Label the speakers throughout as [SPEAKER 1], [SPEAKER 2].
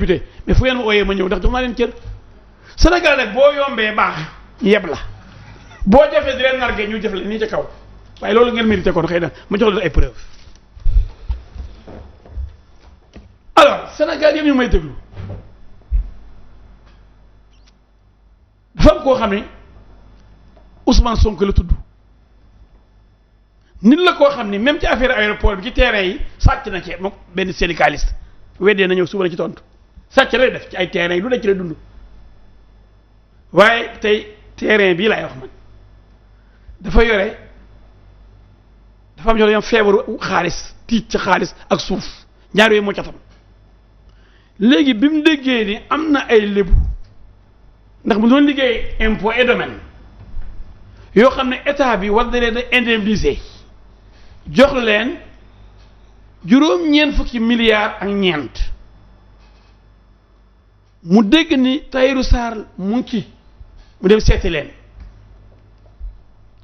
[SPEAKER 1] député mais fu ngeen ma ooyee ma ñëw ndax jox naa leen cër Sénégal nag boo yombee baax yeb la boo jafee di leen nargee ñu jëf la nii ca kaw waaye loolu ngeen mérité kon xëy na ma jox leen ay preuve alors Sénégal yëpp ñu may déglu dafa am koo xam ne Ousmane Sonko la tudd nit la koo xam ni même ci affaire aéroport bi ci terrain yi sàcc na ci moom benn syndicaliste weddee na ñëw suba la ci tontu sàcc lay def ci ay terrain yi lu nekk ci lay dund waaye tey terrain bii laay wax man dafa yore dafa am ñoo yam feebaru xaalis tiit ci xaalis ak suuf ñaar yooyu moo catam léegi bi mu déggee ni am na ay lébu ndax mu doon liggéey impôt et domaine yoo xam ne état bi war na leen a indemniser jox leen juróom-ñeent fukki milliards ak ñeent mu dégg ni Tahirou Sarr mu ngi ci mu dem seeti leen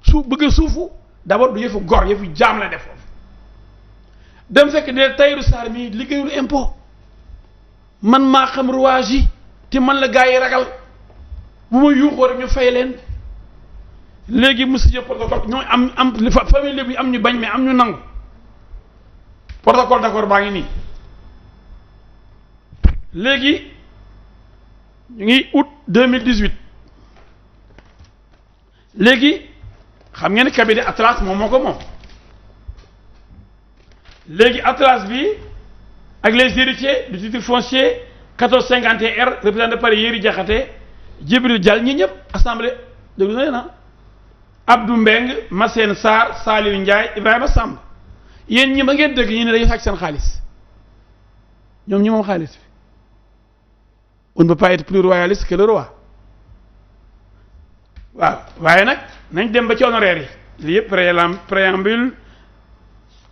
[SPEAKER 1] su bëgg a suufu d'abord du yëfu gor yëfu jaam la def foofu dem fekk ne Tahirou Sarr mi liggéeyul impôt man maa xam rouage yi te man la gaa yi ragal bu ma yuuxoo rek ñu fay leen léegi mu signé protocole ñoo am famille bi am ñu bañ mais am ñu nangu protocole d'accord baa ngi nii léegi ñu ngi août 2018 léegi xam ngeen ne cabinet Atlas moom moo ko moom léegi Atlas bi ak les héritiers du titre foncier 1451 R représenté par Yéri Diakhaté Djibril Dial ñi ñëpp assemblée déglu na leen Abdou Mbeng Massène Sarr Saliou Ndiaye Ibrahima Samb yéen ñi ba ngeen dëgg ñu ne dañu sàcc seen xaalis ñoom ñi moom xaalis bi on ne peut pas être plus royaliste que le roi waaw waaye nag nañ dem ba ci honoraire yi li yëpp préambule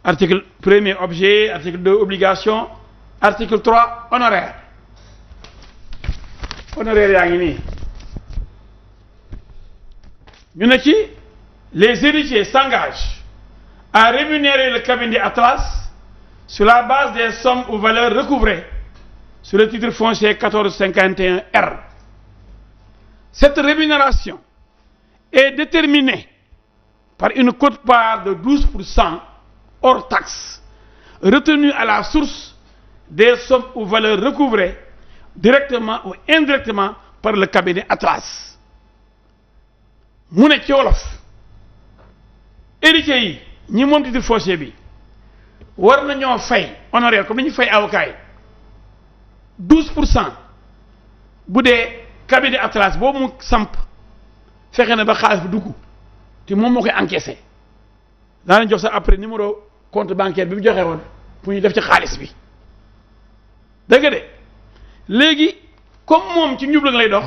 [SPEAKER 1] article 1er objet article 2 obligation article 3 honoraire yaa ngi nii ñu ne ci les héritiers s'engagent à rémunérer le cabinet Atlas sur la base des sommes ou valeurs recouvrées sur le titre foncier 1451 R. Cette rémunération est déterminée par une quote-part de 12% hors taxe retenue à la source des sommes ou valeurs recouvrées directement ou indirectement par le cabinet Atlas. mu ne ci wolof héritiers yi ñi moom titre foncier bi war nañoo fay honoraire comme ni ñu fay avocat yi 12% bu dee cabinet Atlas boobu mu samp fexe na ba xaalis bu dugg te moom moo koy encaissé daa leen jox sax après numéro compte bancaire bi mu joxe woon pour ñu def ci xaalis bi dëgg de léegi comme moom ci njublu lay dox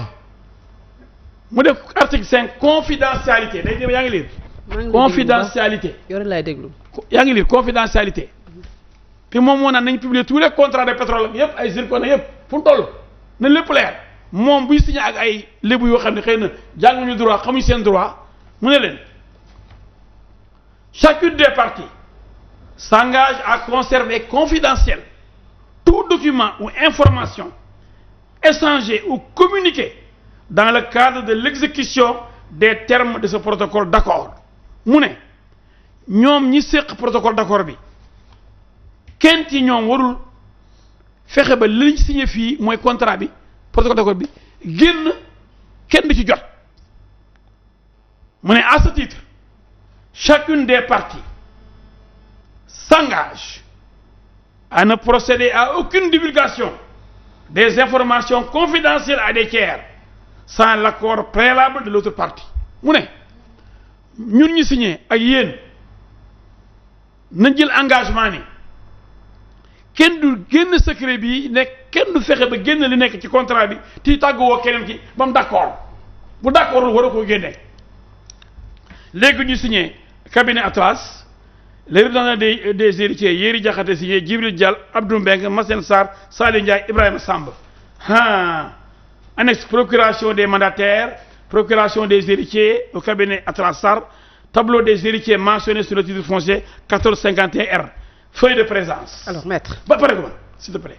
[SPEAKER 1] mu def article 5 confidentialité day dem yaa ngi lire confidentialité
[SPEAKER 2] yore laay déglu
[SPEAKER 1] yaa ngi lire confidentialité te moom moo naan nañ publier tous les contrats de pétrole yëpp ay zircon yëpp fu mu toll na lépp leer moom buy signé ak ay lébu yoo xam ne xëy na jànguñu droit xamuñ seen droit mu ne leen chacune des parties s'engage à conserver confidentiel tout document ou information échangé ou communiqué dans le cadre de l'exécution des termes de ce protocole d'accord mu ne ñoom ñi séq protocole d'accord bi kenn ci ñoom warul fexe ba liñ signé fii mooy contrat bi protocole d'accord bi génn kenn du ci jot mu ne à ce titre chacune des parties s'engage à ne procéder à aucune divulgation des informations confidentielles à des tiers sans l'accord préalable de l'autre partie mu ne ñun ñu signé ak yéen nañ jël engagement ni kenn du génn secret bi nekk kenn du fexe ba génn li nekk ci contrat bi ti tàgguwoo keneen ki ba mu d'accord bu d'accord war a koo génne léegi ñu signé cabinet Atlas les représentants des héritiers Yéri Diakhaté signé Djibril Dial Abdou Mbeng Massène Sarr Saliou Ndiaye Ibrahima Samb annexe procuration des mandataires procuration des héritiers au cabinet Atlas Sarr tableau des héritiers mentionnés sur le titre foncier 1451 R feuille de présence.
[SPEAKER 2] alors maître
[SPEAKER 1] ba pare ko s'il te plaît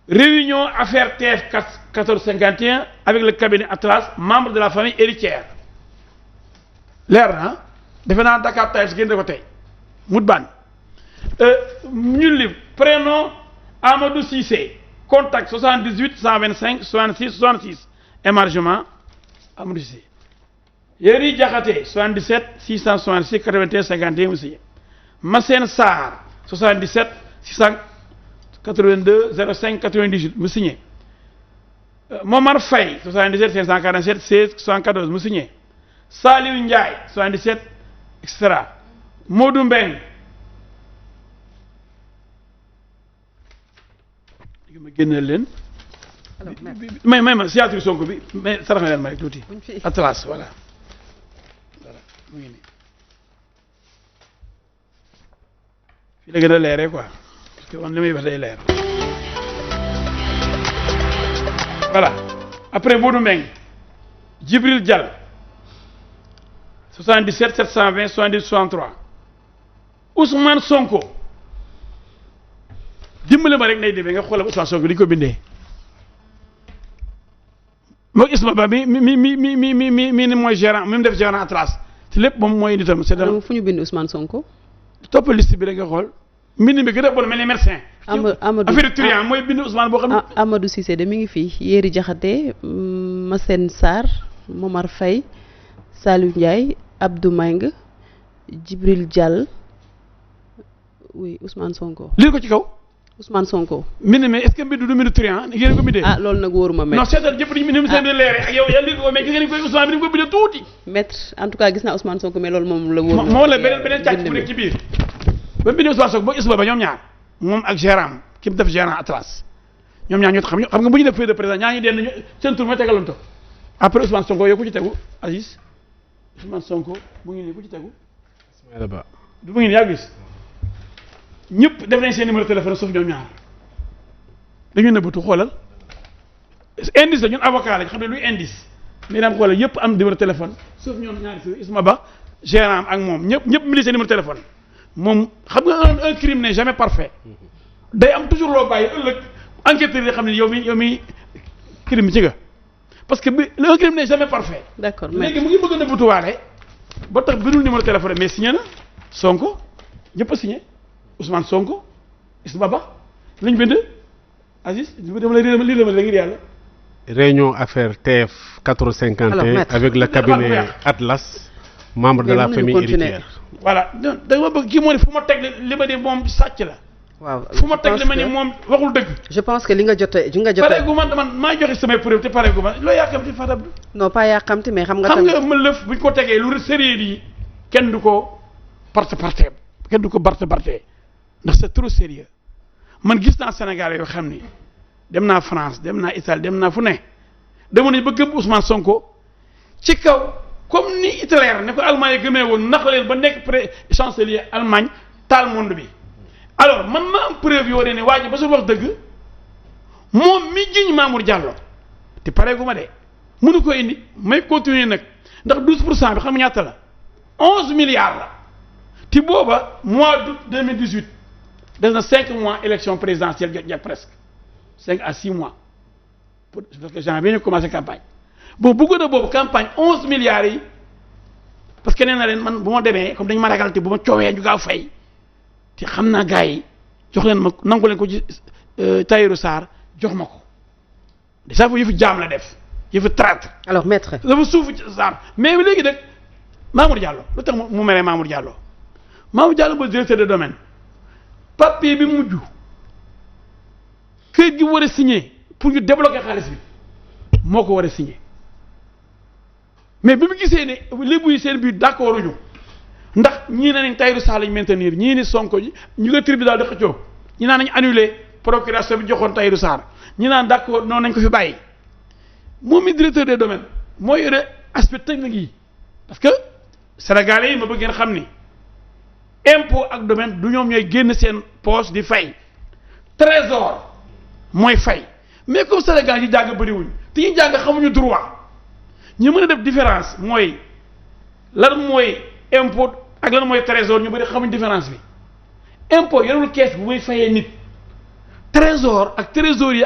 [SPEAKER 1] réunion affaire TF 1451 avec le cabinet Atlas, membre de la famille héritière leer na defe naa Dakar Times génn ko tey Moutbane ñu li prénom Amadou Cissé contact 78 125 66 66 émargement Amadou Cissé Yeri Diakhaté 77 666 81 51 mu signé Massène Sarr 77 682 05 98 mu signé Momar Faye 77 547 16 74 mu signé Saliou Ndiaye 77 etc. Modou Mbeng ma génneel leen may ma signature Sonko bi mais sarax na leen ma rek tuuti Atlas voilà mu ngi nii fii la gën a leeree quoi parce que man li may wax day leer voilà après Modou Mbeng Djibril Diall 77 720 70 63 Ousmane Sonko dimbale ma rek nay demee nga xoolal Ousmane Sonko li ñu ko bindee moom Isma Ba mi ni mooy gérant mi mu def gérant Atlas te lépp moom mooy nitam c'est dans
[SPEAKER 2] fu ñu bind Ousmane Sonko.
[SPEAKER 1] topp liste bi rek nga xool mbind mi gën a bon mel ni médecin.
[SPEAKER 2] Amadou
[SPEAKER 1] affaire truand mooy bind Ousmane boo xam ne.
[SPEAKER 2] Amadou Cissé de mi ngi fii Yeri Diakhaté Massène Sarr Momar Faye Saliou Ndiaye Abdou Meng Djibril Diall oui Ousmane Sonko.
[SPEAKER 1] lii ko ci kaw.
[SPEAKER 2] Ousmane Sonko.
[SPEAKER 1] mbind mi est-ce que mbind du mbind truand ngeen ko bindee.
[SPEAKER 2] loolu nag wóoruma maître.
[SPEAKER 1] non seetal jëpp dañu mbind seen leere ak yow yaa ngi ko mais gis ngeen ko Ousmane bi ni ko bindee tuuti.
[SPEAKER 2] maître en tout cas gis naa Ousmane Sonko mais loolu moom la wóor.
[SPEAKER 1] moo la beneen càcc bu nekk ci biir. ba mu bindee Ousmane Sonko ba Isma Ba ñoom ñaar moom ak gérant ki mu def gérant Atlas ñoom ñaar ñoo xam nga bu ñu def feuille de président ñaa ngi den seen tur ma tegalanto après Ousmane Sonko yow ku ci tegu Aziz Ousmane Sonko mu ngi nii ku ci tegu
[SPEAKER 3] Ismaïla Ba
[SPEAKER 1] du mu ngi nii yaa gis ñëpp def nañ seen numéro téléphone sauf ñoom ñaar dañu nëbbatu xoolal indice la ñun avocat lañ xam ne luy indice ni daan xoolal yëpp am numéro téléphone sauf ñoom ñaari si Isma Ba gérant ak moom ñëpp mili seen numéro téléphone moom xam nga un crime n'est jamais parfait day am toujours loo bàyyi ëllëg enquêteurs yi xam ne yow mi crime ci nga parce que un crime n'est jamais parfait.
[SPEAKER 2] d'accord
[SPEAKER 1] léegi mu ngi bëgg a nëbbatuwaale ba tax bindul numéro téléphone mais signé na Sonko ñëpp a signé Ousmane Sonko Isma Ba lañ bind Aziz dama lay lii la ma léegi yàlla.
[SPEAKER 3] réunion affaire TF 1451 avec le cabinet Atlas membre de la famille héritière.
[SPEAKER 1] voilà da nga bëgg kii moo ne fu ma teg li ma ne moom sàcc la.
[SPEAKER 2] waaw
[SPEAKER 1] fu ma teg li ma ne moom waxul dëgg.
[SPEAKER 2] je pense que li nga jotee
[SPEAKER 1] pareegu man maa joxe samay preuve te pareegu man loo yàkkamti Fatou Abdou.
[SPEAKER 2] non pas yàkkamti mais xam nga.
[SPEAKER 1] ma lëf buñ ko tegee lu sérieux yi kenn du ko parte kenn du ko barte ndax c'est trop sérieux man gis naa Sénégal yoo xam ni dem naa France dem naa Italie dem naa fu ne demoon nañu ba gëm Ousmane Sonko ci kaw comme ni Hitler ne ko Allemagne yi gëmee woon nax leen ba nekk chancelier Allemagne taal monde bi. alors man ma am preuve yoo ne waa ji ba su wax dëgg moom mi jiñ Mamour Diallo te pareegu ma de mënu ko indi may continuer nag ndax 12% bi xam nga ñaata la 11 milliards la te booba mois d'août 2018 des na 5 mois élection présidentielle jot presque 5 à 6 mois parce que janvier ñu commencé campagne bon bëggoon na boobu campagne 11 milliards yi parce que nee na leen man bu ma demee comme dañu ma ragal te bu ma coowee ñu gaaw fay. te xam naa gars yi jox leen ma nangu leen ko ci Tahirou Sarr jox ma ko déjà fu yëfu jaam la def yëfu traître.
[SPEAKER 2] alors maître.
[SPEAKER 1] dafa suufu ci Sarr mais léegi nag Mamour Diallo lu tax mu meree Mamour Diallo ba directeur de domaine papier bi mujj këyit gi war a signé pour ñu débloquer xaalis bi moo ko war a signé mais bi mu gisee ne lébu yi seen biir d'accord uñu ndax ñii ne nañ Tahirou Sarr lañ maintenir ñii ni Sonko ñu nga tribunal di xëccoo ñi naan nañ annulé procuration bi joxoon Tahirou Sarr ñi naan d'accord noonu nañ ko fi bàyyi moom mi directeur des domaines moo yore aspect technique yi parce que sénégalais yi ma bëgg ngeen xam ni impôt ak domaine du ñoom ñooy génn seen poche di fay trésor mooy fay mais comme Sénégal yi jàng bëriwuñ te ñu jàng xamuñu droit ñu mën a def différence mooy lan mooy impôt ak lan mooy trésor ñu bëri xamuñ différence bi impôt yorul kees bu muy fayee nit trésor ak trésorier